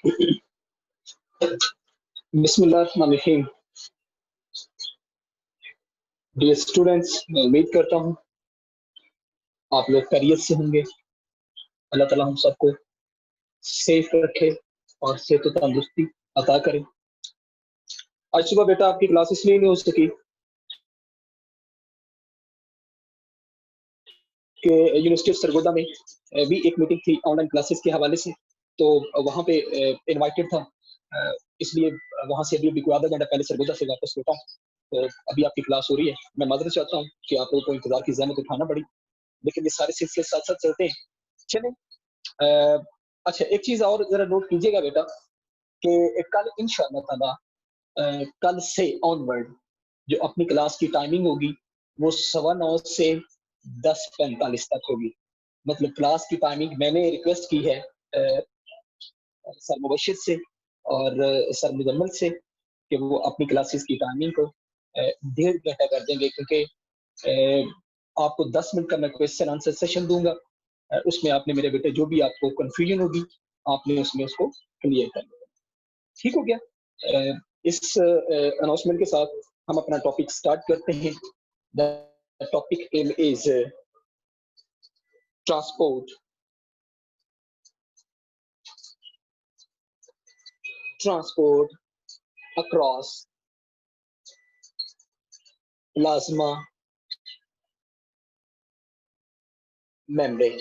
बिस्मिल्लाहिर्रहमानिर्रहीम। Dear students, मैं उम्मीद करता हूँ आप लोग खैरियत से होंगे। अल्लाह ताला हम सबको सेफ रखे और सेहत और तंदुरुस्ती अता करे। आज सुबह बेटा आपकी क्लास इसलिए नहीं हो सकी कि यूनिवर्सिटी ऑफ सरगोदा में भी एक मीटिंग थी ऑनलाइन क्लासेस के हवाले से, तो वहाँ पे इनवाइटेड था, इसलिए वहाँ से अभी कोई आधा घंटा पहले सरगोदा से वापस लौटा हूँ। तो अभी आपकी क्लास हो रही है। मैं माजरत चाहता हूँ कि आप लोगों को इंतजार की ज़हमत उठाना पड़ी, लेकिन ये सारे सिलसिले साथ साथ चलते हैं। चलें, अच्छा एक चीज़ और ज़रा नोट कीजिएगा बेटा कि कल इंशाअल्लाह ताला कल से ऑनवर्ड जो अपनी क्लास की टाइमिंग होगी वो 9:15 से 10:45 तक होगी। मतलब क्लास की टाइमिंग मैंने रिक्वेस्ट की है सर मुबशिर से और सर मुजम्मल से कि वो अपनी क्लासेस की टाइमिंग को 1.5 घंटा कर देंगे, क्योंकि आपको 10 मिनट का मैं क्वेश्चन आंसर सेशन दूंगा। उसमें आपने मेरे बेटे जो भी आपको कंफ्यूजन होगी आपने उसमें उसको क्लियर कर लेना। ठीक हो गया? इस अनाउंसमेंट के साथ हम अपना टॉपिक स्टार्ट करते हैं। The topic is transport transport across plasma membrane.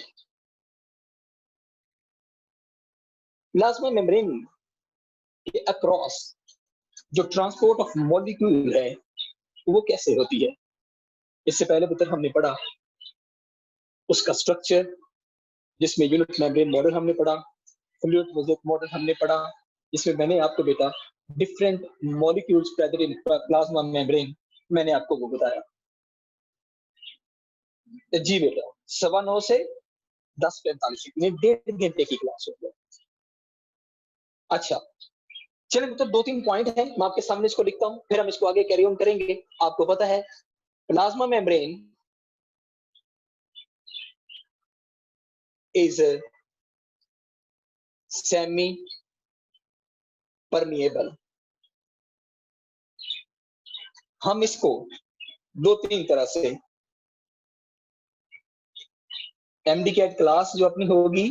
Plasma membrane के अक्रॉस जो ट्रांसपोर्ट ऑफ मॉलिक्यूल है वो कैसे होती है। इससे पहले पुत्र हमने पढ़ा उसका स्ट्रक्चर, जिसमें यूनिट मेम्ब्रेन मॉडल हमने पढ़ा, फ्लूइड मोज़ेक मॉडल हमने पढ़ा, जिसमें मैंने आपको बेटा different molecules present in plasma membrane मैंने आपको वो बताया। जी बेटा 9:15 से 10:45 में 1.5 घंटे की क्लास होगी। अच्छा चलिए बेटा 2-3 पॉइंट है, मैं आपके सामने इसको लिखता हूँ, फिर हम इसको आगे कैरी ऑन करेंगे। आपको पता है plasma membrane is semi permeable. हम इसको 2-3 तरह से एमडी कैट क्लास जो अपनी होगी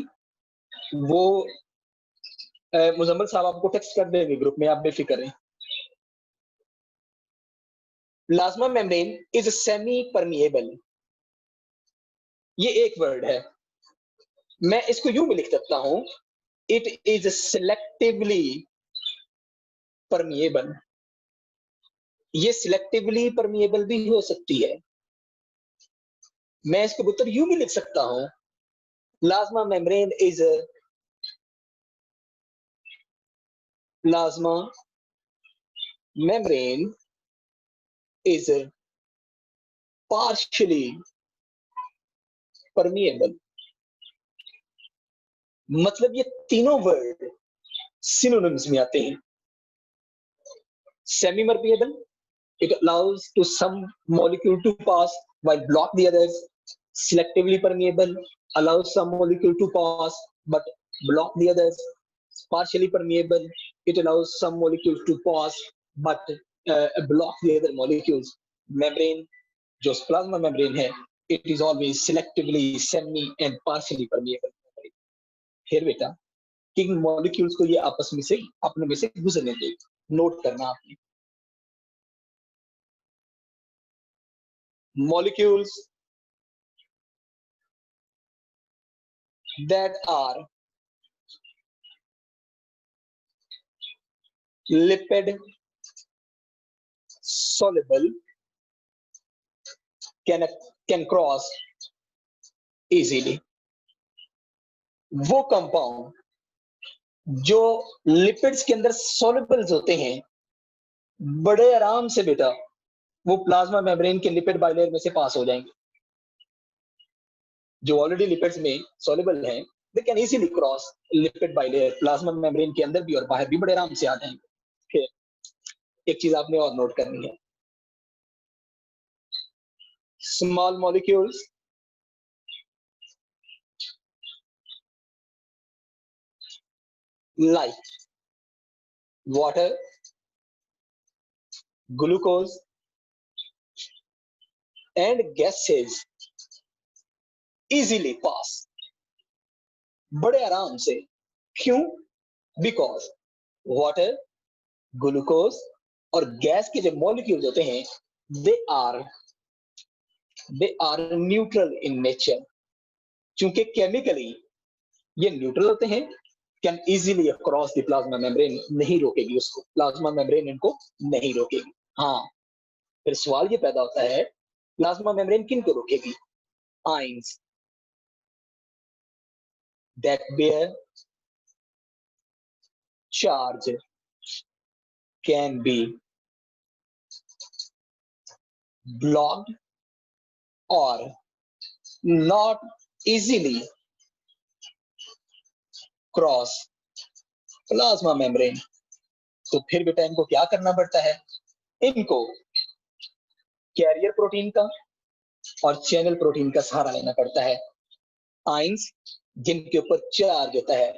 वो मुजम्मल साहब आपको टेक्स्ट कर देंगे ग्रुप में, आप बेफिक्र रहें। Plasma membrane is semi permeable, ये एक वर्ड है। मैं इसको यूं भी लिख सकता हूं, इट इज सिलेक्टिवली परमिएबल। ये सिलेक्टिवली परमिएबल भी हो सकती है। मैं इसको उत्तर यूं भी लिख सकता हूं, plasma membrane is plasma membrane is partially permeable. मतलब ये तीनों वर्ड सिनोनिम्स में आते हैं। Semi permeable, it allows to some molecule to pass while block the others. Selectively permeable, allows some molecule to pass but block the others. Partially permeable, it allows some molecules to pass but block the other molecules. Membrane, जो plasma membrane है, it is always selectively semi and partially permeable. फिर बेटा किन molecules को ये आपस में से अपने में से गुजरने दें, नोट करना आपने। molecules that are lipid soluble can cross easily। वो कंपाउंड जो लिपिड्स के अंदर सोल्युबल्स होते हैं बड़े आराम से बेटा वो प्लाज्मा मेम्ब्रेन के लिपिड बाइलेयर में से पास हो जाएंगे। जो ऑलरेडी लिपिड्स में सोल्युबल हैं they can easily cross lipid bilayer, plasma membrane के अंदर भी और बाहर भी बड़े आराम से आ जाएंगे। फिर एक चीज आपने और नोट करनी है, small molecules like water, glucose, and gases easily pass, बड़े आराम से. क्यों? बिकॉज वाटर, ग्लूकोज और गैस के जो मॉलिक्यूल्स होते हैं, they are neutral in nature. चूंकि केमिकली ये न्यूट्रल होते हैं, can easily cross the plasma membrane, नहीं रोकेगी उसको, प्लाज्मा मेम्ब्रेन इनको नहीं रोकेगी. हाँ, फिर सवाल ये पैदा होता है, प्लाज्मा मेम्ब्रेन किन को रोकेगी? Ions that bear charge can be blocked or not easily cross plasma membrane. तो फिर बेटा इनको क्या करना पड़ता है? इनको कैरियर प्रोटीन का और चैनल प्रोटीन का सहारा लेना पड़ता है. आयंस जिनके ऊपर चार्ज होता है,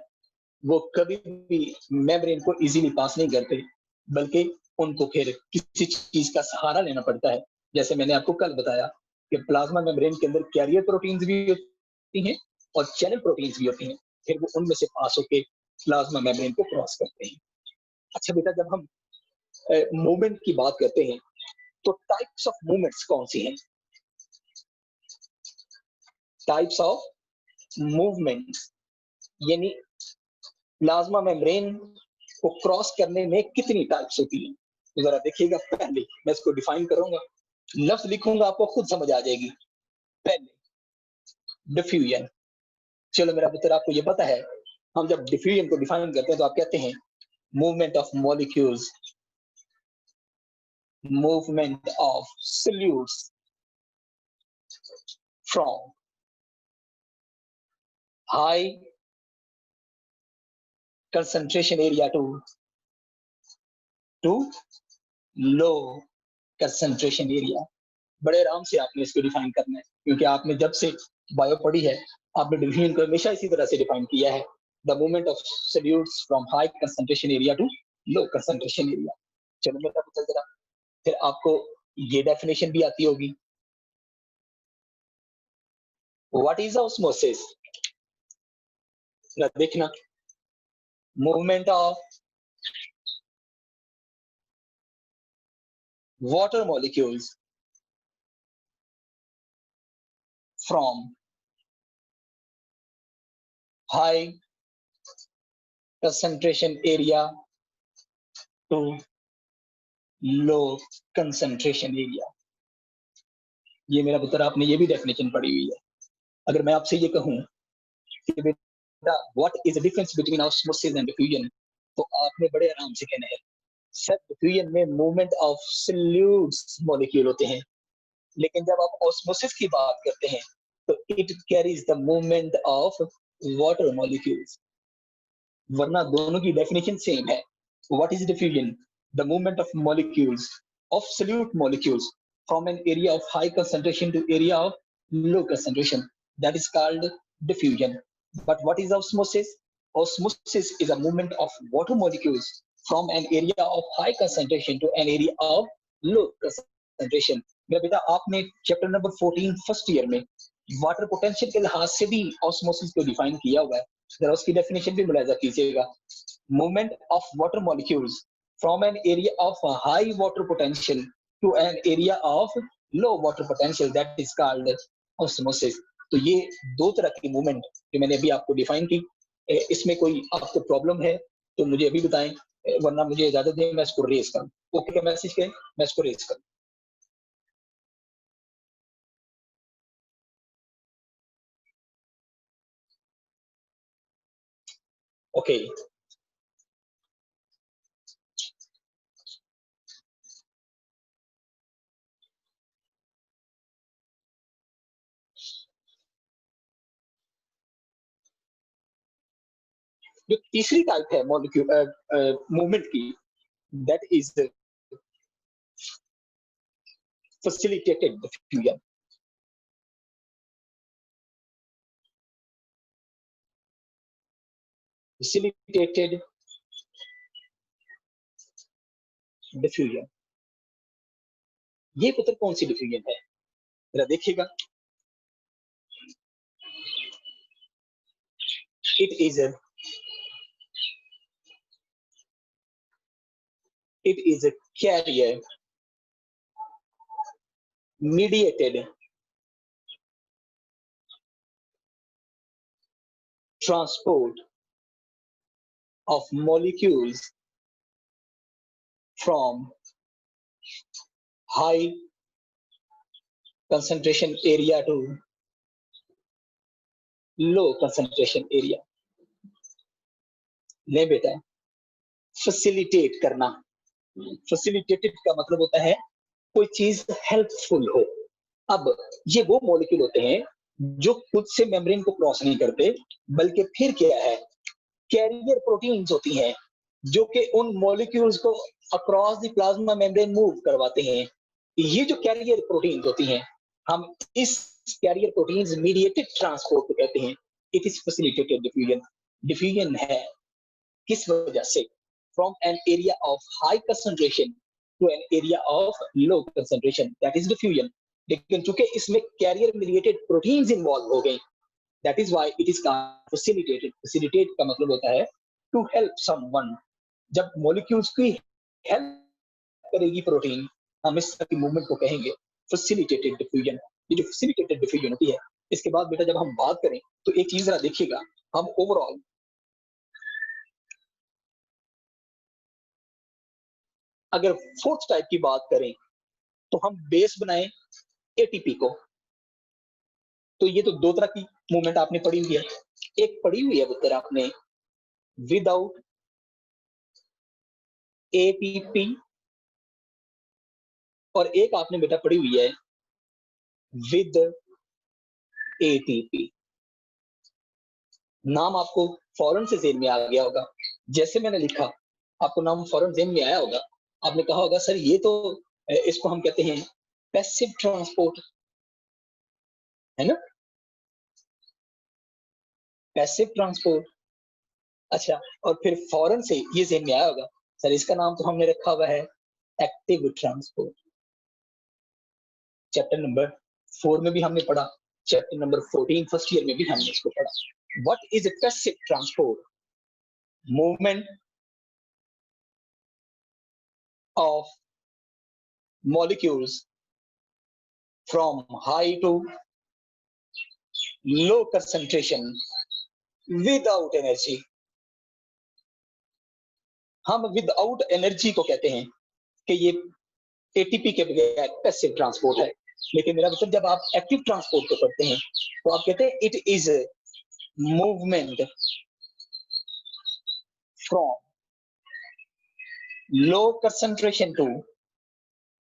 वो कभी भी मेम्ब्रेन को इजीली पास नहीं करते, बल्कि उनको फिर किसी चीज का सहारा लेना पड़ता है. जैसे मैंने आपको कल बताया कि प्लाज्मा मेम्ब्रेन के अंदर कैरियर प्रोटीन्स भी होती हैं और चैनल प्रोटीन्स भी होती हैं, फिर वो उनमें से पास होके प्लाज्मा मेम्ब्रेन को क्रॉस करते हैं. अच्छा बेटा, जब हम मूवमेंट की बात करते हैं, तो टाइप्स ऑफ मूवमेंट्स कौन सी हैं? टाइप्स ऑफ मूवमेंट यानी प्लाज्मा मेम्ब्रेन को क्रॉस करने में कितनी टाइप्स होती हैं? तो जरा देखिएगा, पहले मैं इसको डिफाइन करूंगा, लफ्ज लिखूंगा, आपको खुद समझ आ जाएगी. पहले डिफ्यूजन. चलो मेरा मित्र, आपको ये पता है, हम जब डिफ्यूजन को डिफाइन करते हैं तो आप कहते हैं movement of molecules, movement of solutes from high concentration area to low concentration area. बड़े आराम से आपने इसको डिफाइन करना है, क्योंकि आपने जब से बायो पढ़ी है, आपने डिवीजन को हमेशा इसी तरह से डिफाइन किया है, the movement of solutes from high concentration area to low concentration area. चलो मेरा पुत्र, जरा फिर आपको ये डेफिनेशन भी आती होगी. What is osmosis? देखना, movement of water molecules from high concentration area to low concentration area. ये मेरा पुत्र, आपने ये भी डेफिनेशन पढ़ी हुई है. अगर मैं आपसे ये कहूं कि बेटा what is the difference between osmosis and diffusion, तो आपने बड़े आराम से कहना है, सर डिफ्यूजन में मूवमेंट ऑफ सॉल्यूट्स मॉलिक्यूल होते हैं, लेकिन जब आप ऑस्मोसिस की बात करते हैं तो it carries the movement of water molecules. वरना दोनों की डेफिनेशन सेम है. What is diffusion? The movement of molecules, of solute molecules from an area of high concentration to area of low concentration, that is called diffusion. But what is osmosis? Osmosis is a movement of water molecules from an area of high concentration to an area of low concentration. मेरा बेटा, आपने chapter number 14 first year में water potential के लिहाज से भी osmosis को define किया हुआ है. जरा उसकी डेफिनेशन भी मुलाजा कीजिएगा. Movement of water molecules from an area of high water potential to an area of low water potential, that is called osmosis. तो ये दो तरह की मूवमेंट जो मैंने अभी आपको डिफाइन की, इसमें कोई आपको प्रॉब्लम है तो मुझे अभी बताएं, वरना मुझे इजाजत दें, मैं इसको रेज करूं. ओके का मैसेज करें, मैं इसको रेज करूं. ओके, जो तीसरी टाइप है मॉलिक्यूल मूवमेंट की, that is facilitated diffusion. facilitated diffusion. ये पुत्र कौन सी डिफ्यूजन है, जरा देखिएगा। It is a carrier mediated transport of molecules from high concentration area to low concentration area। ले बेटा, फैसिलिटेट करना। फैसिलिटेटेड का मतलब होता है कोई चीज हेल्पफुल हो। अब ये वो मॉलिक्यूल होते हैं जो खुद से मेम्ब्रेन को क्रॉस नहीं करते, बल्कि फिर क्या है, कैरियर प्रोटीन्स होती हैं जो कि उन मॉलिक्यूल्स को across the plasma membrane move करवाते हैं। ये जो कैरियर प्रोटीन्स होती हैं, हम इस कैरियर प्रोटीन्स मीडिएटेड ट्रांसपोर्ट को कहते हैं। It is facilitated diffusion. Diffusion है किस वजह से, from an area of high concentration to an area of low concentration, that is diffusion. लेकिन चूंकि इसमें कैरियर मीडिएटेड प्रोटीन्स इन्वॉल्व हो गई, that is why it is facilitated. Facilitate का मतलब होता है टू हेल्प समवन। जब मॉलिक्यूल्स की हेल्प करेगी प्रोटीन, हम इस तरह की मूवमेंट को कहेंगे फैसिलिटेटेड डिफ्यूजन। ये जो फैसिलिटेटेड डिफ्यूजन होती है, इसके बाद बेटा जब हम बात करें तो एक चीज जरा देखिएगा, हम ओवरऑल अगर फोर्थ टाइप की बात करें तो हम बेस बनाएं एटीपी को, तो ये तो दो तरह की मूवमेंट आपने पढ़ी हुई है। एक पढ़ी हुई है पुत्र आपने विदाउट एटीपी, और एक आपने बेटा पढ़ी हुई है विद एटीपी। नाम आपको फौरन से ज़हन में आ गया होगा। जैसे मैंने लिखा, आपको नाम फौरन ज़हन में आया होगा। आपने कहा होगा सर ये तो इसको हम कहते हैं पैसिव ट्रांसपोर्ट, है ना, पैसिव ट्रांसपोर्ट। अच्छा, और फिर फौरन से ये ज़हन में आया होगा सर इसका नाम तो हमने रखा हुआ है एक्टिव ट्रांसपोर्ट। चैप्टर नंबर 4 में भी हमने पढ़ा, चैप्टर नंबर 14 फर्स्ट ईयर में भी हमने इसको पढ़ा। What is a passive transport? Movement of molecules from high to low concentration without energy। हम विदाउट एनर्जी को कहते हैं कि ये एटीपी के बगैर पैसिव ट्रांसपोर्ट है। लेकिन मेरा मतलब जब आप एक्टिव ट्रांसपोर्ट को करते हैं तो आप कहते हैं it is movement from low concentration to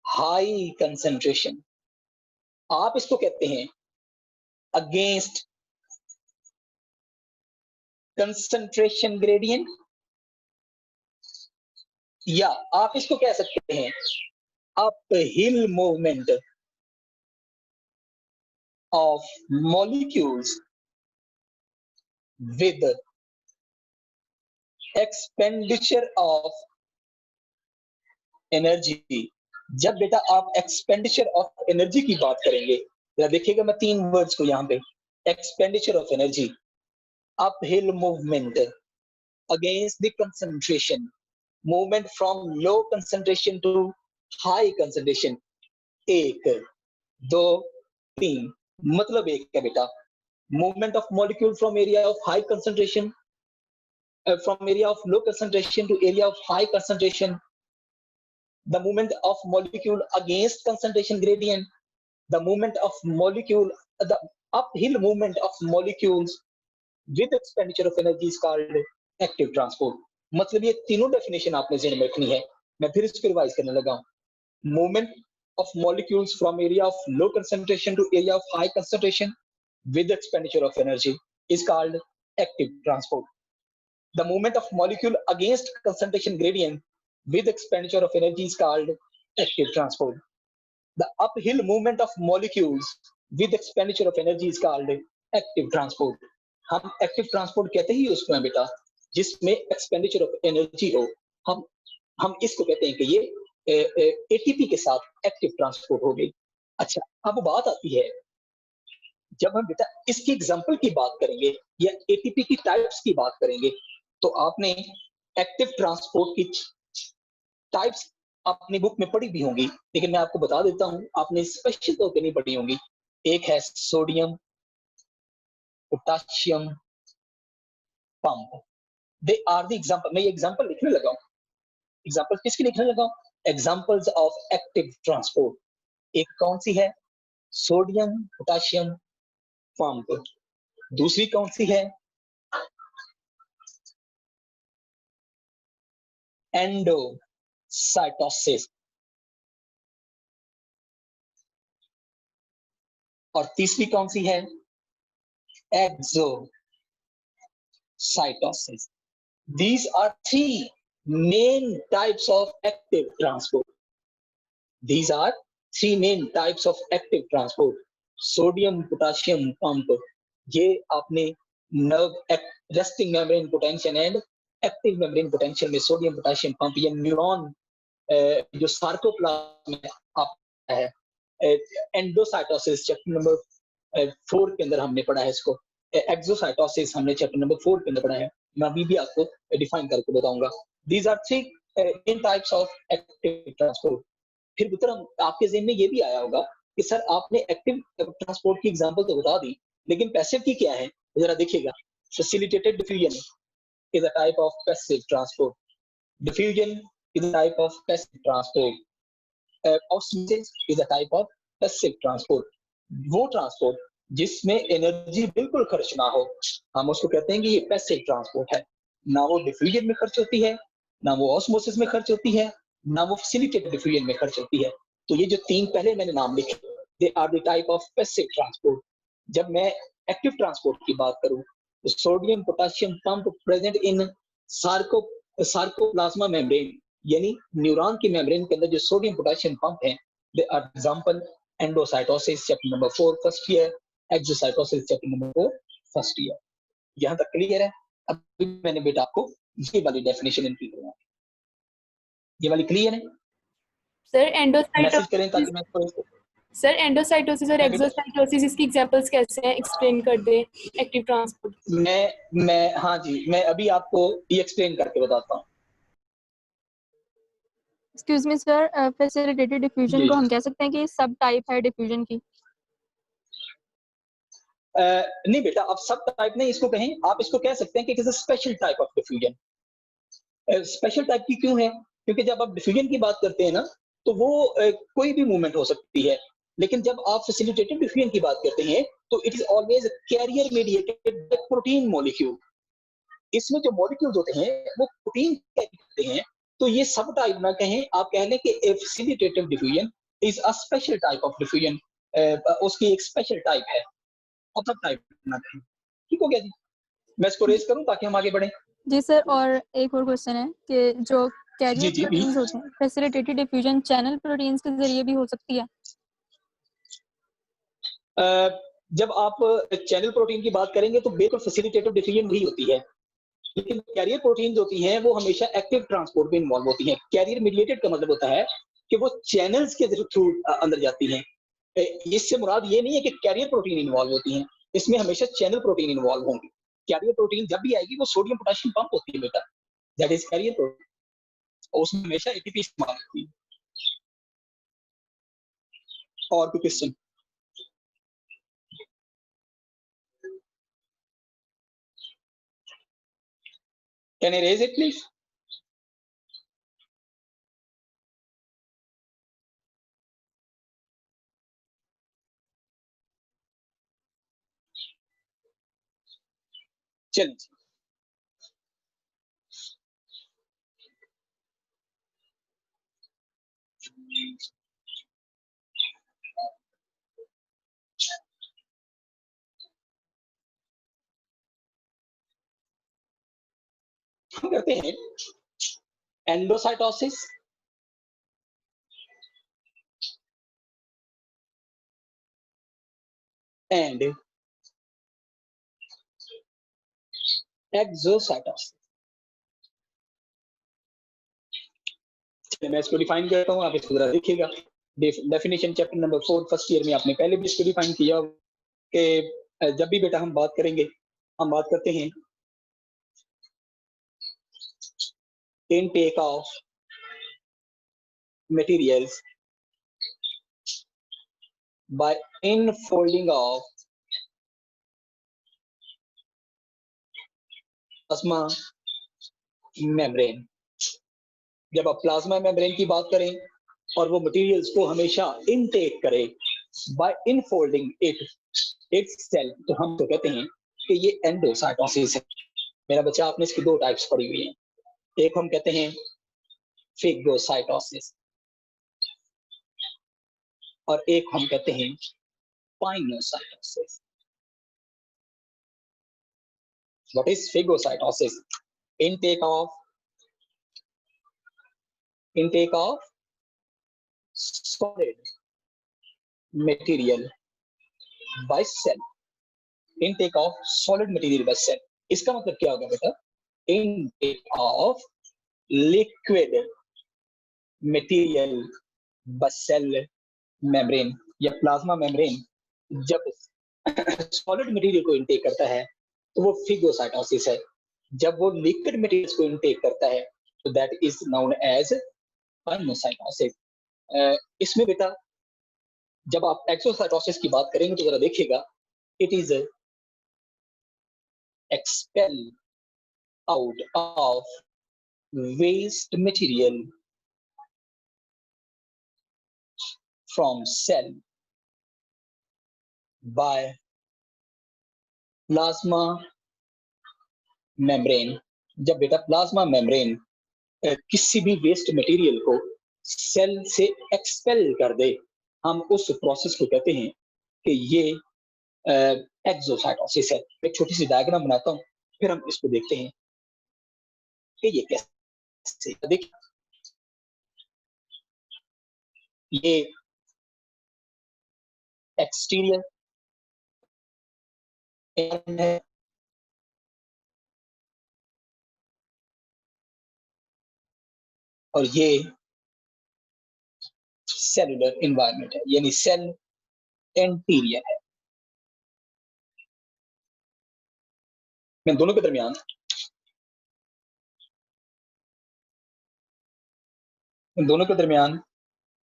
high concentration. आप इसको कहते हैं अगेंस्ट कंसंट्रेशन ग्रेडियंट, या आप इसको कह सकते हैं uphill movement of molecules with expenditure of energy. जब बेटा आप एक्सपेंडिचर ऑफ एनर्जी की बात करेंगे, जरा देखिएगा मैं 3 वर्ड्स को यहाँ पे, expenditure of energy, uphill movement, against the concentration, movement from low concentration to high concentration. 1 2 3, मतलब एक है बेटा, movement of molecule from area of high concentration, from area of low concentration to area of high concentration, the movement of molecule against concentration gradient, the movement of molecule, the uphill movement of molecules with expenditure of energy is called active transport। मतलब ये तीनों definition आपने ज़हन में रखनी है। मैं फिर इसको रिवाइज करने लगा हूं। Movement of molecules from area of low concentration to area of high concentration with expenditure of energy is called active transport। The movement of molecule against concentration gradient with expenditure of energy is called active transport। The uphill movement of molecules with expenditure of energy is called active transport। हम active transport कहते ही उसको हैं बेटा जिसमें expenditure of energy हो। हम इसको कहते हैं कि ये एटीपी के साथ एक्टिव ट्रांसपोर्ट हो गई। अच्छा, अब बात आती है, जब हम बेटा इसकी एग्जांपल की बात करेंगे या एटीपी की टाइप्स की बात करेंगे, तो आपने एक्टिव ट्रांसपोर्ट की टाइप्स अपनी बुक में पढ़ी भी होंगी, लेकिन मैं आपको बता देता हूं, आपने स्पेशल तौर पे नहीं पढ़ी होंगी। एक है sodium potassium pump. They are the example. मैं ये एग्जांपल लिखने लगा हूं। एग्जांपल किसकी लिखने लगा हूं? Examples of active transport. एक कौन सी है? Sodium potassium pump. दूसरी कौन सी है? एंडोसाइटोसिस। और तीसरी कौन सी है? Exocytosis. These are three main types of active transport. These are three main types of active transport. Sodium potassium pump, ये आपने nerve resting membrane potential and active membrane potential में सोडियम पोटाशियम पंप या neuron जो sarcoplasm में आता है, endocytosis chapter number 4 के अंदर हमने पढ़ा है इसको। एक्सोसाइटोसिस हमने चैप्टर नंबर 4 के अंदर पढ़ा है। मैं अभी भी आपको डिफाइन करके बताऊंगा। These are three main types of active transport. फिर विक्रम, आपके ज़हन में ये भी आया होगा कि सर आपने एक्टिव ट्रांसपोर्ट की एग्जांपल तो बता दी, लेकिन पैसिव की क्या है? जरा देखिएगा। Facilitated diffusion is a type of passive transport. Diffusion is a type of passive transport. Osmosis is a type of passive transport. वो ट्रांसपोर्ट जिसमें एनर्जी बिल्कुल खर्च ना हो, हम उसको कहते हैं कि ये पैसिव ट्रांसपोर्ट है। ना वो डिफ्यूजन में खर्च होती है, ना वो ऑस्मोसिस में खर्च होती है, ना वो फैसिलिटेटेड डिफ्यूजन में खर्च होती है। तो ये जो तीन पहले मैंने नाम लिखे, they are the type of passive transport. जब मैं एक्टिव ट्रांसपोर्ट की बात करूं, तो sodium potassium pump present in sarco sarcoplasma membrane, यानी न्यूरॉन की मेम्ब्रेन के अंदर जो सोडियम पोटेशियम पंप है, they are example endocytosis chapter number 4 first year, exocytosis chapter number 4 first year. यहां तक क्लियर है? अभी मैंने बेटा आपको ये वाली डेफिनेशन इनकी करवाई, ये वाली क्लियर है? सर मैसेज करें एंडोसाइटोसिस, ताकि मैं इसको सर एंडोसाइटोसिस और बेटा एक्सोसाइटोसिस इसकी एग्जांपल्स कैसे हैं, एक्सप्लेन कर दे एक्टिव ट्रांसपोर्ट। मैं हाँ जी, मैं अभी आपको ये एक्सप्लेन करके बताता हूँ। Excuse me sir, facilitated diffusion जी को हम कह सकते हैं कि सब टाइप है डिफ्यूजन की। नहीं बेटा, आप सब टाइप नहीं इसको कहें, आप इसको कह सकते हैं कि it is a special type of diffusion. Special type की क्यों है? क्योंकि जब आप डिफ्यूजन की बात करते हैं ना, तो वो कोई भी मूवमेंट हो सकती है, लेकिन जब आप फैसिलिटेटेड डिफ्यूजन की बात करते हैं, तो it is always carrier mediated protein molecule. इसमें जो मॉलिक्यूल्स होते हैं वो प्रोटीन होते हैं। तो ये सब टाइप ना कहें, आप कह लें कि facilitated diffusion is a special type of diffusion. उसकी एक स्पेशल टाइप है, और सब टाइप ना कहें। ठीक हो गया जी? मैं इसको रेज करूं ताकि हम आगे बढ़ें। जी सर, और एक और क्वेश्चन है कि जो कैरियर जी प्रोटीन्स होते हैं, फैसिलिटेटेड डिफ्यूजन चैनल प्रोटीन्स के जरिए भी हो सकती है। जब आप चैनल प्रोटीन की बात करेंगे तो बिल्कुल फैसिलिटेटेड डिफ्यूजन वही होती है, लेकिन कैरियर प्रोटीन होती हैं वो हमेशा एक्टिव ट्रांसपोर्ट में इन्वॉल्व होती हैं। कैरियर मीडिएटेड का मतलब होता है कि वो चैनल्स के थ्रू अंदर जाती हैं। इससे मुराद ये नहीं है कि कैरियर प्रोटीन इन्वॉल्व होती हैं, इसमें हमेशा चैनल प्रोटीन इन्वॉल्व होंगी। कैरियर प्रोटीन जब भी आएगी वो सोडियम पोटेशियम पंप होती है बेटा, दैट इज कैरियर प्रोटीन, और उसमें हमेशा एटीपी इस्तेमाल होती है। और कोई question? Can I raise it please? चलिए, हम करते हैं एंडोसाइटोसिस, एंड एक्सोसाइटोसिस। मैं इसको डिफाइन करता हूँ, आप इसको जरा देखिएगा। Definition chapter number 4 first year में आपने पहले भी इसको डिफाइन किया कि जब भी बेटा हम बात करेंगे, हम बात करते हैं intake of materials by infolding of plasma membrane. जब आप प्लाज्मा मेम्ब्रेन की बात करें और वो मटेरियल्स को हमेशा इनटेक करे बाय इनफोल्डिंग इट्स सेल, तो हम तो कहते हैं कि ये एंडोसाइटोसिस है। मेरा बच्चा, आपने इसकी दो टाइप्स पढ़ी हुई हैं, एक हम कहते हैं फेगोसाइटोसिस और एक हम कहते हैं pinocytosis. What is phagocytosis? Intake of solid material by cell. Intake of solid material by cell. इसका मतलब क्या होगा बेटा? Intake of liquid material by cell membrane या प्लाज्मा मेम्ब्रेन जब सॉलिड मटेरियल को इनटेक करता है तो वो फिगोसाइटोसिस है। जब वो लिक्विड मटेरियल्स को इनटेक करता है तो that is known as pinocytosis. इसमें बेटा जब आप एक्सोसाइटोसिस की बात करेंगे तो जरा देखिएगा, it is expel out of waste material from cell by plasma membrane. जब बेटा प्लाज्मा मेम्ब्रेन किसी भी वेस्ट मटेरियल को सेल से एक्सपेल कर दे, हम उस प्रोसेस को कहते हैं कि ये एक्सोसाइटोसिस है। एक छोटी सी डायग्राम बनाता हूं, फिर हम इसको देखते हैं कि ये कैसे। देखिए, ये एक्सटीरियर है और ये सेलुलर एनवायरनमेंट है, यानी सेल इंटीरियर है। मैं दोनों के दरमियान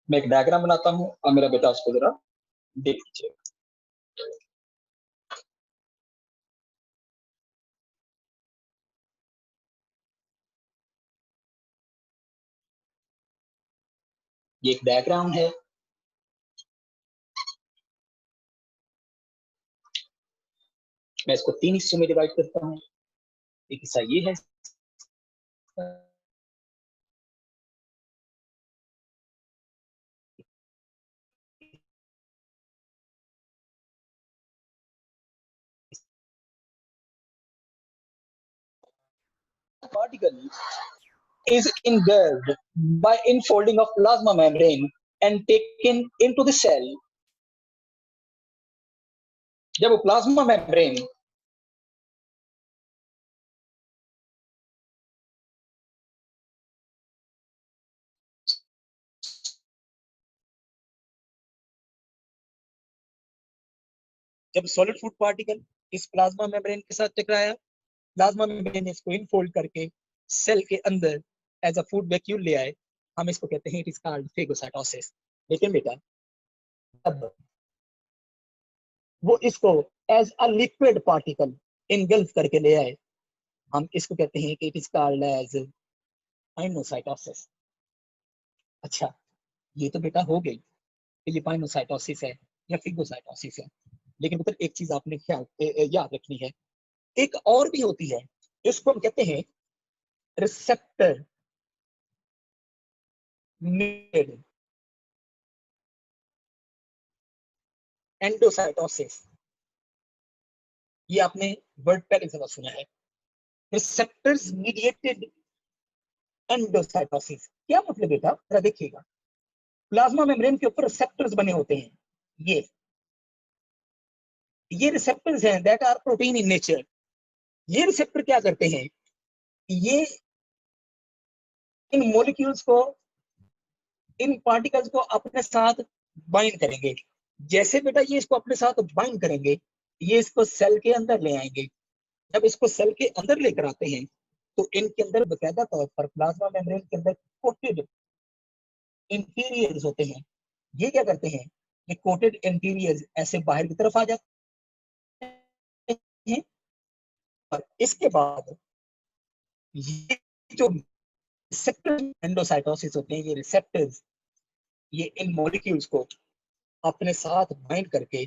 मैं एक डायग्राम बनाता हूं और मेरा बेटा उसको जरा देख लीजिए। ये एक डायग्राम है, मैं इसको 3 हिस्सों में डिवाइड करता हूं। एक हिस्सा ये है, particle is engulfed by infolding of plasma membrane and taken into the cell। जब वो प्लाज्मा मेम्ब्रेन जब सॉलिड फूड पार्टिकल इस प्लाज्मा मेम्ब्रेन के साथ टकराया, प्लाज्मा मेम्ब्रेन इसको इनफोल्ड करके सेल के अंदर एज अ फूड वैक्यूल ले आए, हम इसको कहते हैं इट इज कॉल्ड फेगोसाइटोसिस। लेकिन बेटा अब वो इसको as a liquid particle engulf करके ले आए, हम इसको कहते हैं कि it is called as pinocytosis. अच्छा, ये तो बेटा हो गई कि ये पाइनोसाइटोसिस है या फिगोसाइटोसिस है। लेकिन बेटा एक चीज आपने याद रखनी है, एक और भी होती है, इसको हम कहते हैं रिसेप्टर मेड एंडोसाइटोसिस। ये आपने वर्ड पहले से सुना है, रिसेप्टर्स मीडिएटेड एंडोसाइटोसिस। क्या मतलब बेटा, जरा देखिएगा, प्लाज्मा मेम्ब्रेन के ऊपर रिसेप्टर्स बने होते हैं। ये रिसेप्टर्स हैं that are protein in nature. ये रिसेप्टर क्या करते हैं, ये इन मॉलिक्यूल्स को इन पार्टिकल्स को अपने साथ बाइंड करेंगे। जैसे बेटा ये इसको अपने साथ बाइंड करेंगे, ये इसको सेल के अंदर ले आएंगे। जब इसको सेल के अंदर लेकर आते हैं तो इनके अंदर बकायदा तौर पर प्लाज्मा मेम्ब्रेन के अंदर कोटेड इंटीरियर्स होते हैं। ये क्या करते हैं, ये कोटेड इंटीरियर्स ऐसे बाहर की तरफ आ जाते हैं और इसके बाद ये जो रिसेप्टर एंडोसाइटोसिस होते हैं, ये रिसेप्टर्स ये इन मॉलिक्यूल्स को अपने साथ बाइंड करके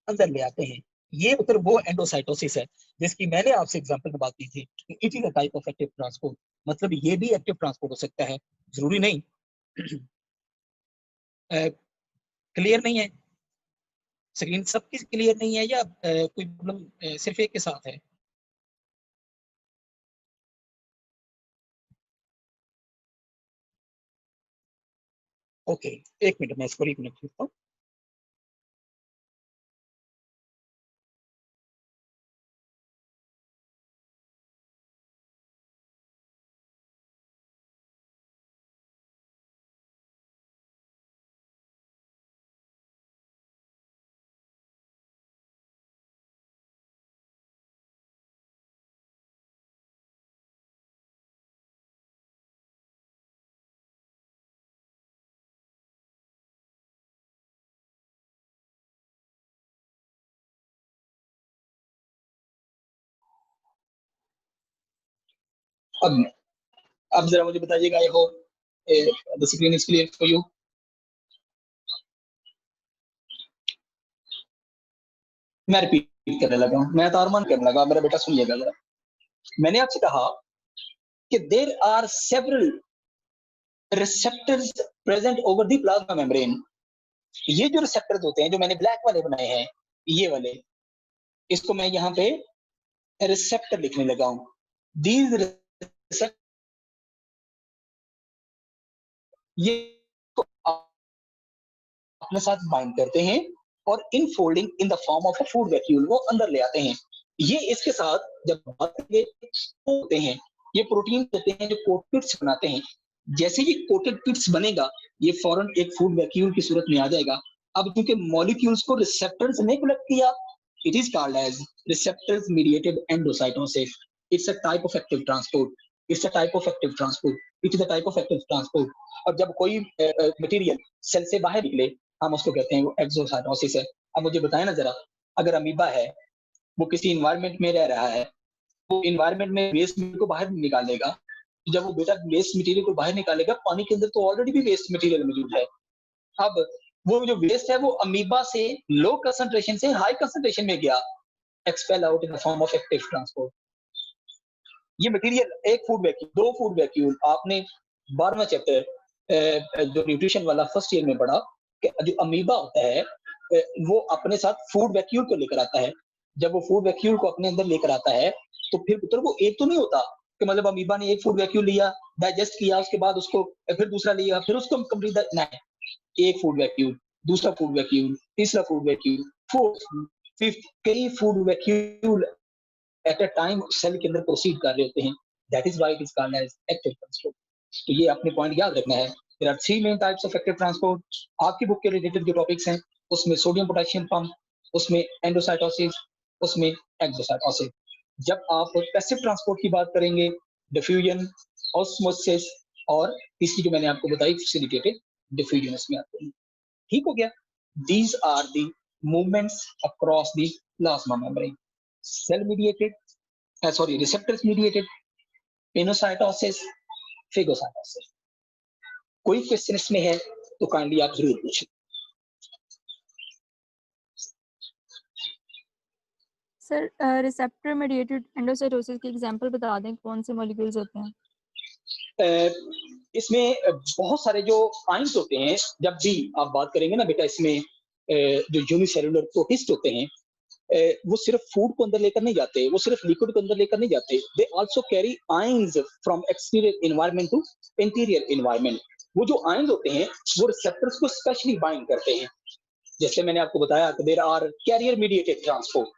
अंदर ले आते हैं। ये उधर वो एंडोसाइटोसिस है जिसकी मैंने आपसे एग्जांपल में बात की थी। It is a type of active transport, मतलब ये भी एक्टिव ट्रांसपोर्ट हो सकता है, जरूरी नहीं। क्लियर नहीं है? स्क्रीन सबकी क्लियर नहीं है या कोई प्रॉब्लम सिर्फ एक के साथ है? ओके, एक मिनट मैं इसको रिकनेक्ट करता हूँ। अब जरा मुझे बताइएगा, I hope the screen is clear for you. मैं रिपीट करने लगा हूँ, मैं तारमान करने लगा, मेरा बेटा सुनिएगा जरा। मैंने आपसे कहा कि there are several receptors present over the plasma membrane. ये जो रिसेप्टर्स होते हैं जो मैंने ब्लैक वाले बनाए हैं, ये वाले, इसको मैं यहाँ पे रिसेप्टर लिखने लगा हूँ। दीज ये अपने साथ बाइंड करते हैं और in folding in the form of a food vacuole वो अंदर ले आते हैं। ये इसके साथ जब बात करेंगे होते हैं, ये प्रोटीन होते हैं जो कोटेड्स बनाते हैं। जैसे ये कोटेड पिट्स बनेगा, ये फौरन एक फूड वैक्यूल की सूरत में आ जाएगा। अब क्योंकि मॉलिक्यूल्स को रिसेप्टर्स ने कलेक्ट किया, it is called as receptors mediated endocytosis. It's a type of active transport, it's a type of active transport, it is a type of active transport. और जब कोई मटेरियल सेल से बाहर निकले, हम उसको कहते हैं वो एक्सोसाइटोसिस है। अब मुझे बताएं ना जरा, अगर अमीबा है, वो किसी इन्वायरमेंट में रह रहा है, वो इन्वायरमेंट में वेस्ट मटेरियल को बाहर निकालेगा। जब वो बेटा वेस्ट मटेरियल को बाहर निकालेगा, पानी के अंदर तो ऑलरेडी भी वेस्ट मटेरियल मौजूद है। अब वो जो वेस्ट है वो अमीबा से लो कंसंट्रेशन से हाई कंसंट्रेशन में गया, expel out in the form of active transport. ये मटेरियल एक फूड वैक्यूल, दो फूड वैक्यूल, आपने 12वां चैप्टर जो न्यूट्रिशन वाला फर्स्ट ईयर में पढ़ा कि जो अमीबा होता है वो अपने साथ फूड वैक्यूल को लेकर आता है। जब वो फूड वैक्यूल को अपने अंदर लेकर आता है तो फिर पुत्र वो एक तो नहीं होता कि मतलब अमीबा ने एक फूड वैक्यूल लिया, डाइजेस्ट किया, उसके बाद उसको फिर दूसरा लिया, फिर उसको कंप्लीट नहीं, एक फूड वैक्यूल, दूसरा फूड वैक्यूल, तीसरा फूड वैक्यूल, फोर्थ, फिफ्थ, कई food vacuole at a time cell के अंदर प्रोसीड कर रहे होते हैं। That is why it is called as active transport. तो ये अपने पॉइंट याद रखना है। There are three main types of active transport. आपकी बुक के रिलेटेड जो टॉपिक्स हैं उसमें सोडियम पोटेशियम पंप, उसमें एंडोसाइटोसिस, उसमें एक्सोसाइटोसिस। जब आप पैसिव ट्रांसपोर्ट की बात करेंगे, डिफ्यूजन, ऑस्मोसिस और तीसरी जो मैंने आपको बताई फैसिलिटेटेड डिफ्यूजन इसमें आते हैं। ठीक हो गया? These are the movements across the plasma membrane. Cell mediated, sorry, receptors mediated, pinocytosis, phagocytosis। कोई क्वेश्चन इसमें है तो काइंडली आप जरूर पूछें। सर रिसेप्टर मीडिएटेड एंडोसाइटोसिस की एग्जांपल बता दें, कौन से मॉलिक्यूल्स होते हैं? इसमें बहुत सारे जो आयंस होते हैं, जब भी आप बात करेंगे ना बेटा, इसमें जो यूनिसेलुलर प्रोटिस्ट होते हैं, वो सिर्फ फूड को अंदर लेकर नहीं जाते, वो सिर्फ लिक्विड को अंदर लेकर नहीं जाते, they also carry ions from exterior environment to interior environment. वो जो आयंस होते हैं वो रिसेप्टर्स को स्पेशली बाइंड करते हैं। जैसे मैंने आपको बताया कि there are carrier mediated transport,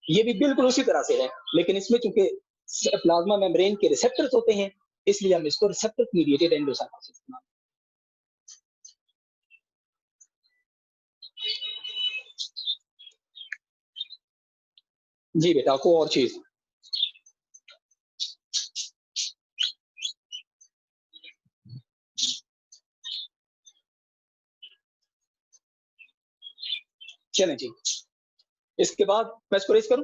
ये भी बिल्कुल उसी तरह से है, लेकिन इसमें चूंकि प्लाज्मा मेम्ब्रेन के रिसेप्टर्स होते हैं इसलिए हम इसको रिसेप्टर मीडिएटेड एंडोसाइटोसिस जी बेटा, को और चीज चलें जी। इसके बाद मैं इसको रेज करूं,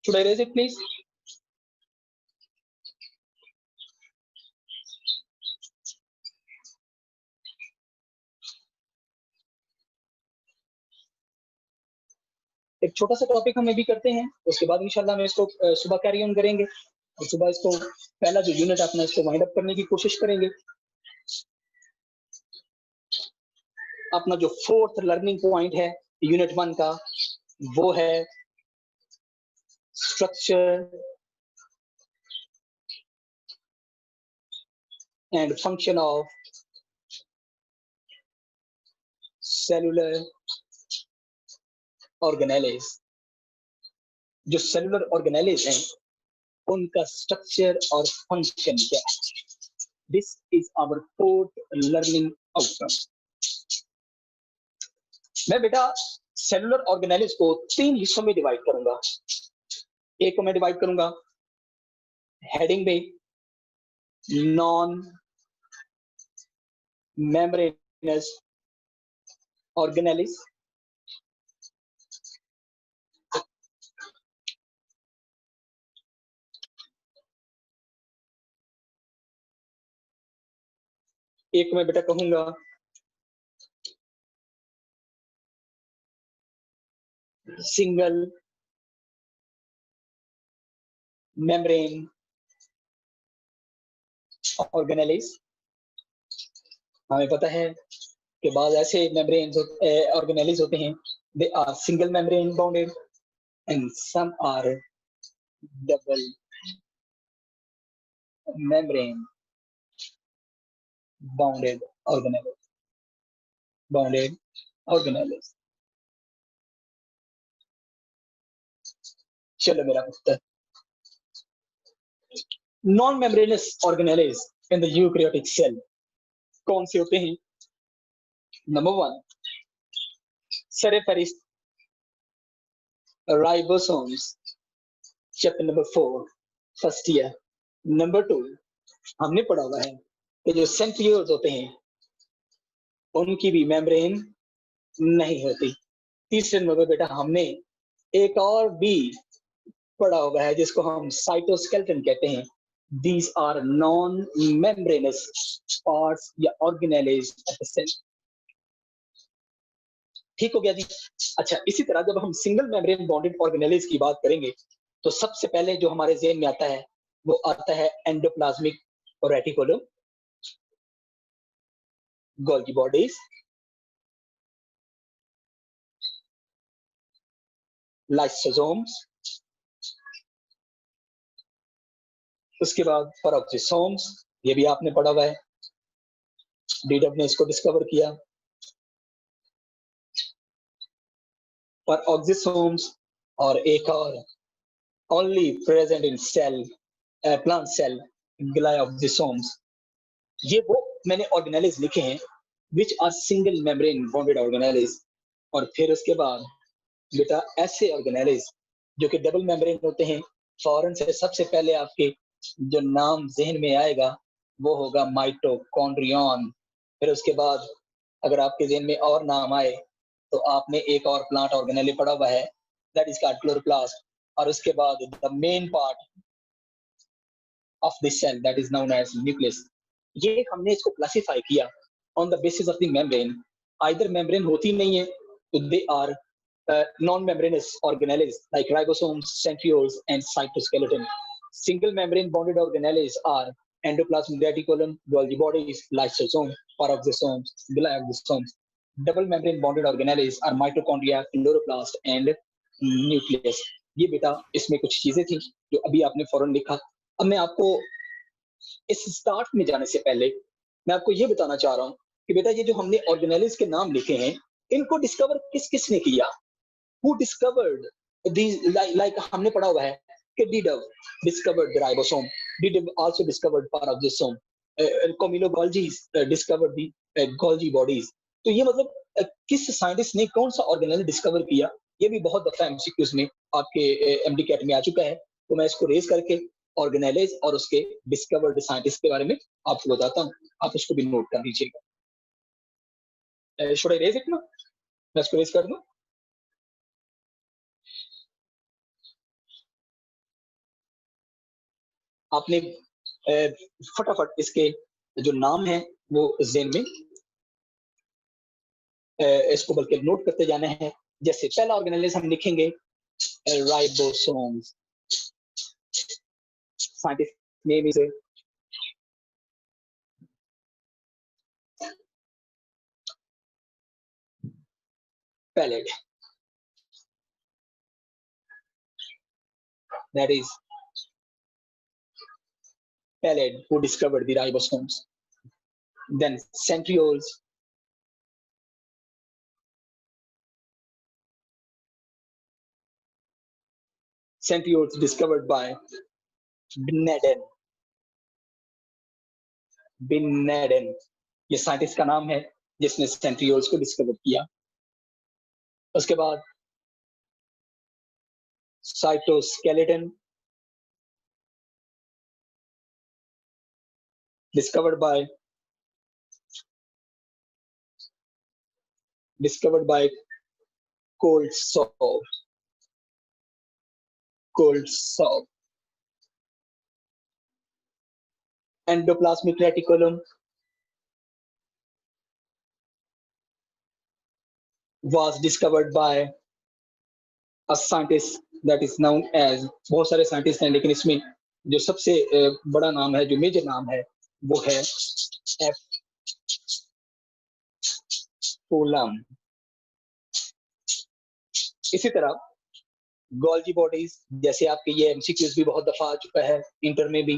should I raise it please? एक छोटा सा टॉपिक हम अभी करते हैं, उसके बाद इंशाल्लाह हम इसको सुबह कैरी ऑन करेंगे और सुबह इसको पहला जो यूनिट अपना इसको वाइंड अप करने की कोशिश करेंगे। अपना जो फोर्थ लर्निंग पॉइंट है यूनिट 1 का वो है structure and function of cellular organelles. जो सेलुलर ऑर्गेनेलिज हैं उनका स्ट्रक्चर और फंक्शन क्या है। This is our fourth learning outcome. मैं बेटा सेलुलर ऑर्गेनेलिज को 3 हिस्सों में डिवाइड करूंगा। एक को मैं डिवाइड करूंगा हेडिंग में नॉन मेम्ब्रेनस ऑर्गेनेलिज, एक मैं बेटा कहूंगा सिंगल मेम्ब्रेन ऑर्गेनेलिज। हमें पता है कि बाद ऐसे मेम्ब्रेन ऑर्गेनेलिज होते हैं, they are single membrane bounded and some are double membrane bounded organelles. चलो मेरा उत्तर non membranous organelles in the eukaryotic cell कौन से होते हैं? नंबर 1 सेरेफेरिस ribosomes, chapter number 4 first year. Number 2 हमने पढ़ा हुआ है कि जो सेंट्रियोल्स होते हैं उनकी भी मेम्ब्रेन नहीं होती। तीसरे नंबर बेटा हमने एक और भी पढ़ा हुआ है जिसको हम साइटोस्केलेटन कहते हैं। These are non-membranous parts या organelles of the cell। ठीक हो गया जी। अच्छा, इसी तरह जब हम सिंगल मेम्ब्रेन बॉन्डेड ऑर्गेनेलिज की बात करेंगे तो सबसे पहले जो हमारे ज़हन में आता है वो आता है endoplasmic reticulum, Golgi bodies, lysosomes, उसके बाद पेरोक्सिसोम्स, ये भी आपने पढ़ा हुआ है, डीडब ने इसको डिस्कवर किया। पेरोक्सिसोम्स और एक और only present in cell plant cell glyoxysomes. ये वो मैंने ऑर्गेनेलिज लिखे हैं which are single membrane bonded organelles. और फिर उसके बाद बेटा ऐसे ऑर्गेनेलिज जो कि डबल मेम्ब्रेन होते हैं, फौरन से सबसे पहले आपके जो नाम जहन में आएगा वो होगा माइटोकॉन्ड्रियन। फिर उसके बाद अगर आपके जहन में और नाम आए तो आपने एक और प्लांट ऑर्गेनेली पढ़ा हुआ है, दैट इज कॉल्ड क्लोरोप्लास्ट। और उसके बाद the main part of this cell that is known as nucleus. ये हमने इसको क्लासिफाई किया on the basis of the membrane. Either membrane होती नहीं है तो they are non-membranous organelles like ribosomes, centrioles, and cytoskeleton. Single membrane bonded organelles are endoplasmic reticulum, Golgi bodies, lysosomes, peroxisomes, glioxysomes. Double membrane bonded organelles are mitochondria, chloroplast, and nucleus. ये बेटा इसमें कुछ चीजें थी जो अभी आपने फौरन लिखा। अब मैं आपको इस स्टार्ट में जाने से पहले मैं आपको ये बताना चाह रहा हूँ कि बेटा ये जो हमने ऑर्गेनेलिज के नाम लिखे हैं इनको डिस्कवर किस किसने किया? Who discovered these? Like हमने पढ़ा हुआ है कि Didov discovered the ribosome, Didov also discovered peroxisome, Camillo Golgi discovered the Golgi bodies। तो ये मतलब किस साइंटिस्ट ने कौन सा ऑर्गेनेल डिस्कवर किया ये भी बहुत दफा एमसीक्यूज में आपके एमडी कैट में आ चुका है, तो मैं इसको रेज करके ऑर्गेनाइज और उसके डिस्कवर्ड साइंटिस्ट के बारे में आपको बताता हूँ, आप उसको भी नोट कर लीजिएगा। शुड आई रेज इट ना, मैं इसको रेज कर दूं? आपने फटाफट इसके जो नाम है वो जेन में इसको बल्कि नोट करते जाना है। जैसे पहला ऑर्गेनाइज हम लिखेंगे ribosomes, scientist name is Palade, that is Palade who discovered the ribosomes. Then centrioles, discovered by Bin-Laden, ये साइंटिस्ट का नाम है जिसने सेंट्रियोल्स को डिस्कवर किया। उसके बाद cytoskeleton, discovered by Koltsov. Endoplasmic reticulum was discovered by a scientist that is known as, बहुत सारे साइंटिस्ट हैं लेकिन इसमें जो सबसे बड़ा नाम है, जो मेजर नाम है, वो है एफ कोलम। इसी तरह गोल्जी बॉडीज, जैसे आपके ये एमसीक्यूज भी बहुत दफा आ चुका है इंटर में भी।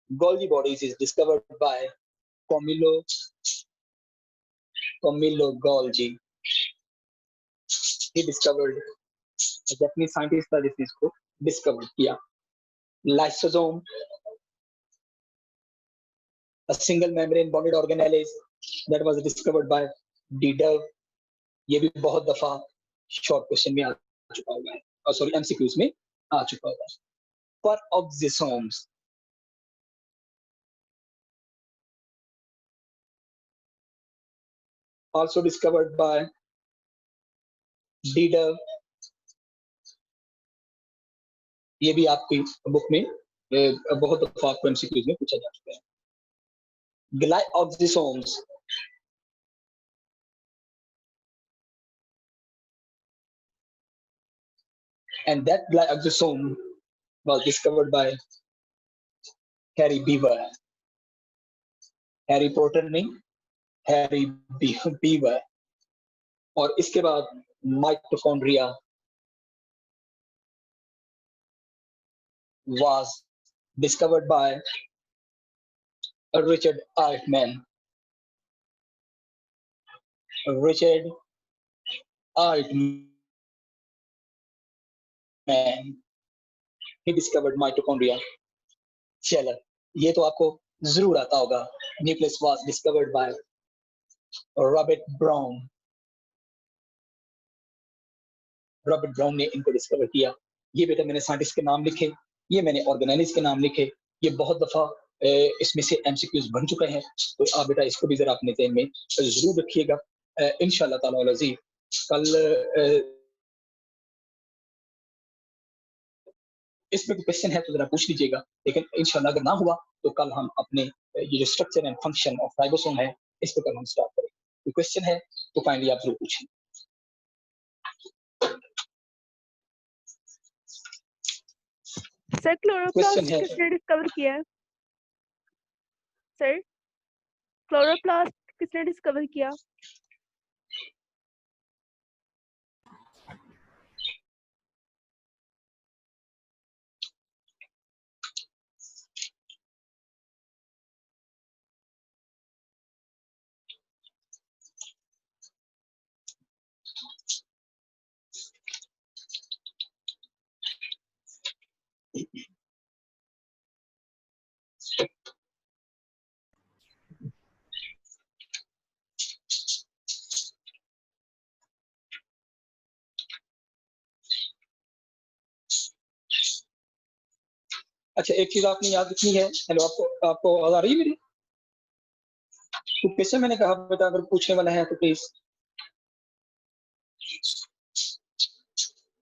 Golgi bodies is discovered by Camillo Golgi. He discovered, Japanese scientist था जिसने इसको डिस्कवर किया। Lysosome, a single membrane bonded organelles that was discovered by Dieter. ये भी बहुत दफा शॉर्ट क्वेश्चन में आ चुका हुआ है, और सॉरी एमसीक्यूज में आ चुका हुआ है। Peroxisomes, also discovered by Dieter. ये भी आपकी बुक में बहुत दफा आपको एमसीक्यूज में पूछा जा चुका है। Glyoxysomes, and that glyoxysome was discovered by Harry Beaver. Harry Potter नहीं, हैरी बीवर। और इसके बाद mitochondria was discovered by Richard Altman. Richard Altman, he discovered mitochondria. चलो, ये तो आपको जरूर आता होगा। Nucleus was discovered by Robert Brown. Robert brown ने इनको डिस्कवर किया। ये बेटा मैंने साइंटिस्ट के नाम लिखे, ये मैंने ऑर्गेनाइज के नाम लिखे। ये बहुत दफा इसमें से एमसीक्यूज बन चुके हैं, तो आप बेटा इसको भी जरा अपने ध्यान में जरूर रखिएगा। इंशाल्लाह ताला अज़ीज़ कल इसमें कोई क्वेश्चन है तो जरा पूछ लीजिएगा, लेकिन इंशाल्लाह अगर ना हुआ तो कल हम अपने ये जो structure and function of ribosome है इस पर कल हम स्टार्ट करेंगे। कोई क्वेश्चन है तो काइंडली आप जरूर पूछें। सर क्लोरोप्लास्ट किसने डिस्कवर किया है? सर क्लोरोप्लास्ट किसने डिस्कवर किया? अच्छा, एक चीज आपने याद रखनी है। हेलो, आपको आवाज आ रही है मेरी? तो कैसे मैंने कहा बेटा, अगर पूछने वाला है तो प्लीज।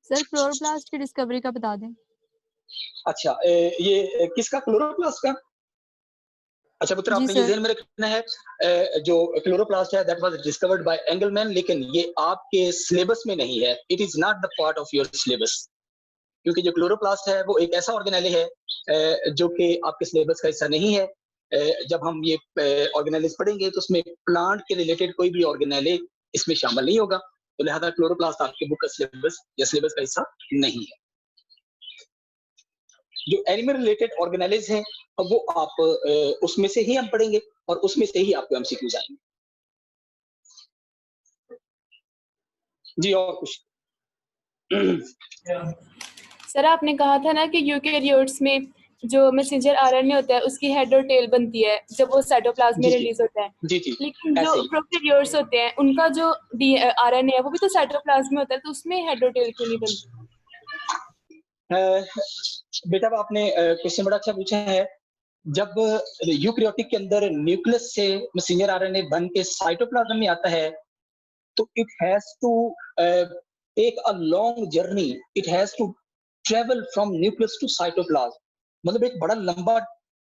सर क्लोरोप्लास्ट की डिस्कवरी का बता दें। अच्छा, ये किसका, क्लोरोप्लास्ट का? अच्छा पुत्र, जी आपने ये सर। ध्यान में रखना है, जो क्लोरोप्लास्ट है that was discovered by Engelmann, लेकिन ये आपके सिलेबस में नहीं है। It is not the part of your syllabus, क्योंकि जो क्लोरोप्लास्ट है वो एक ऐसा ऑर्गेनेले है जो कि आपके सिलेबस का हिस्सा नहीं है। जब हम ये ऑर्गेनेलिस पढ़ेंगे तो उसमें प्लांट के रिलेटेड कोई भी ऑर्गेनेले इसमें शामिल नहीं होगा, तो लिहाजा क्लोरोप्लास्ट आपके बुक का सिलेबस या सिलेबस का हिस्सा नहीं है। जो एनिमल रिलेटेड ऑर्गेनेलिज हैं, अब वो आप उसमें से ही हम पढ़ेंगे और उसमें से ही आपको एमसीक्यूज आएंगे। जी, और कुछ? सर आपने कहा था ना कि यूकेरियोट्स में जो मैसेंजर आरएनए होता है उसकी हेड और टेल बनती है जब वो साइटोप्लाज्म में जी, जी। रिलीज होता है, जी, जी, लेकिन ऐसे जो ही। प्रोकैरियोट्स होते हैं उनका जो आरएनए है वो भी तो साइटोप्लाज्म में होता है, तो उसमें हेड और टेल क्यों नहीं बनती? बेटा, आपने क्वेश्चन बड़ा अच्छा पूछा है। जब यूकैरियोटिक के अंदर न्यूक्लियस से मैसेंजर आरएनए बन के साइटोप्लाज्म में आता है, तो it has to take a long journey, it has to travel from nucleus to cytoplasm. मतलब एक बड़ा लंबा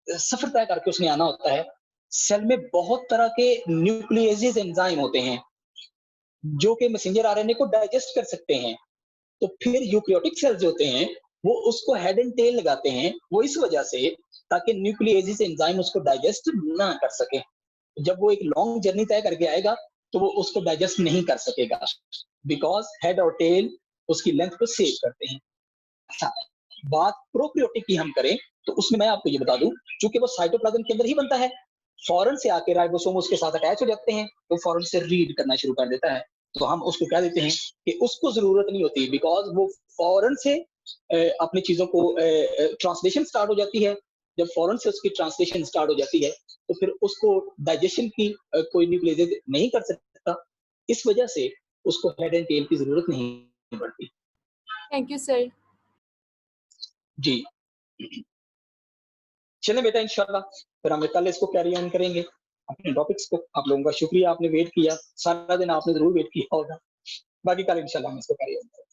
सफर तय करके उसने आना होता है। सेल में बहुत तरह के न्यूक्लियेजेस एंजाइम होते हैं जो कि मैसेंजर आरएनए को डाइजेस्ट कर सकते हैं। तो फिर यूकैरियोटिक सेल्स जो होते हैं वो उसको हेड एंड टेल लगाते हैं, वो इस वजह से ताकि न्यूक्लियेजेस एंजाइम उसको डाइजेस्ट ना कर सके। जब वो एक लॉन्ग जर्नी तय करके आएगा तो वो उसको डाइजेस्ट नहीं कर सकेगा, बिकॉज हेड और टेल उसकी लेंथ को सेव करते हैं। अच्छा, बात प्रोकैरियोटिक की हम करें तो उसमें मैं आपको ये बता दूं, चूंकि वो साइटोप्लाज्म के अंदर ही बनता है, फौरन से आके राइबोसोम उसके साथ अटैच हो जाते हैं, तो फौरन से रीड करना शुरू कर देता है। तो हम उसको कह देते हैं कि उसको जरूरत नहीं होती, बिकॉज वो फौरन से अपनी चीजों को ट्रांसलेशन स्टार्ट हो जाती है। जब फौरन से उसकी ट्रांसलेशन स्टार्ट हो जाती है तो फिर उसको डाइजेशन की कोई न्यूक्लियस नहीं कर सकता, इस वजह से उसको हेड एंड टेल की जरूरत नहीं पड़ती। Thank you sir. जी, चलें बेटा, इंशाल्लाह फिर हम कल इसको कैरी ऑन करेंगे अपने टॉपिक्स को। आप लोगों का शुक्रिया, आपने वेट किया, सारा दिन आपने जरूर वेट किया होगा। बाकी कल इंशाल्लाह हम इसको कैरी ऑन करेंगे।